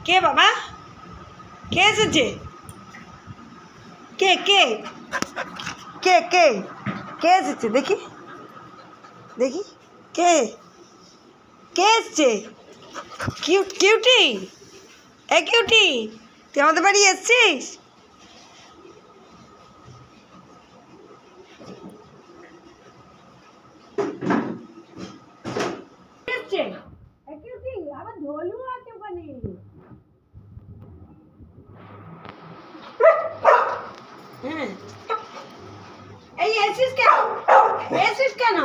কে বাবা? কে এসেছে? কে কে কে কে কে এসেছে? দেখি দেখি কে কে এসছে? কিউটি, এ কিউটি, তুই আমাদের বাড়ি এসছিস? আবার ধলু আছে ওখানে। হ্যাঁ, এই এসিস কেন? এসিস কেন?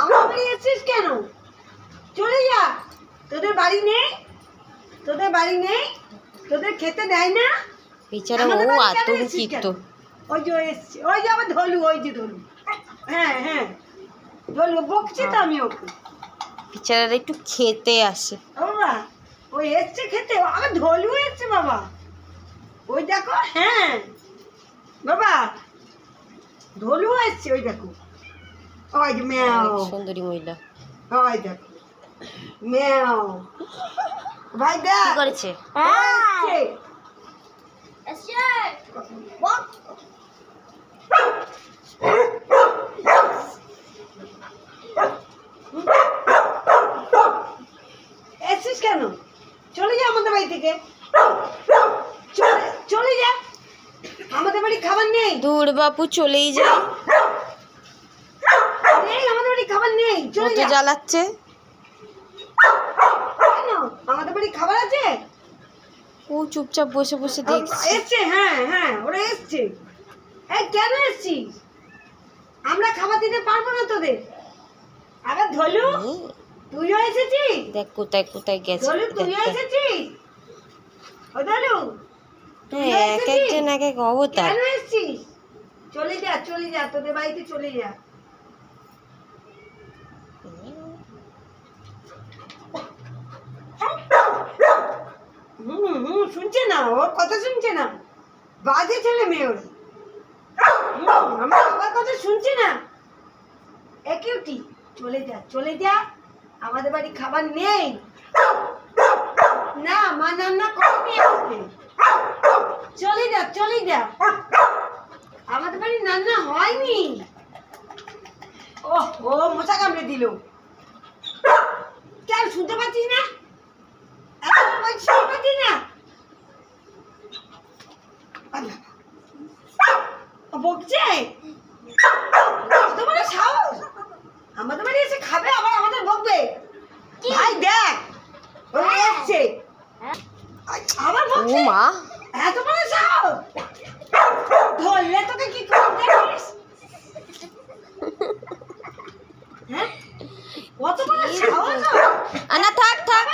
আমার বাড়ি এসিস কেন? চলে যা। তোদের বাড়ি নেই? তোদের বাড়ি নেই? তোদের খেতে দেয় না? বেচারা ও আতঙ্কিত। ওই যে এসছে, ওই যে আবার ধলু, ওই যে ধলু। হ্যাঁ হ্যাঁ, ধলু বকছি তো আমি ওকে। বেচারারা একটু খেতে আসে। বাবা ওই এসছে খেতে, আবার ধলু এসছে বাবা। ওই দেখো, হ্যাঁ বাবা ধলু এসছে, ওই দেখো। ওই যে ম্যাও, সুন্দরী মহিলা। ওই দেখো ম্যাও। ভাই দেখ কি করেছে? এসছে এসছিস কেন? চলে যা আমাদের বাড়ি থেকে, চলে যা। আমাদের বাড়ি খাবার নেই। দূর বাপু, চলেই যায়। নেই আমাদের বাড়ি খাবার নেই, চলে যা। জ্বালাচ্ছে কেন? আমাদের বাড়ি খাবার আছে। ও চুপচাপ বসে বসে দেখছে। এসছে, হ্যাঁ হ্যাঁ, ওরা এসছে। এই কেন এসছিস? আমরা খাবার দিতে পারবো না তোদের। আবার ধলু তুইও এসেছিস? দেখ কোথায় কোথায় গেছে। ধলু তুইও এসেছিস? ও ধলু এক একজন এক এক অবতার। কেন এসছিস? চলে যা, চলে যা, তোদের বাড়িতে চলে যা। শুনছে না, ওর কথা শুনছে না। বাজে ছেলে মেয়ে ওরা। আমার বাবার কথা শুনছে না। একিউটি, চলে যা, চলে যা। আমাদের বাড়ি খাবার নেই। না, মা রান্না করবে আজকে। চলে যা, চলে যা। আমাদের বাড়ি রান্না হয়নি। ও মশা কামড়ে দিল। কেন শুনতে পাচ্ছিস না? শুনতে পাচ্ছিস না? বকছে তোমার সাহস? আমাদের বাড়ি এসে খাবে, আবার আমাদের বকবে। ভাই দেখ, ও এসছে আবার বকছে। ও মা, এত বড় সাহস! ধরলে তোকে কি করতে পারিস? হ্যাঁ, কত বড় সাহস! আনা থাক থাক।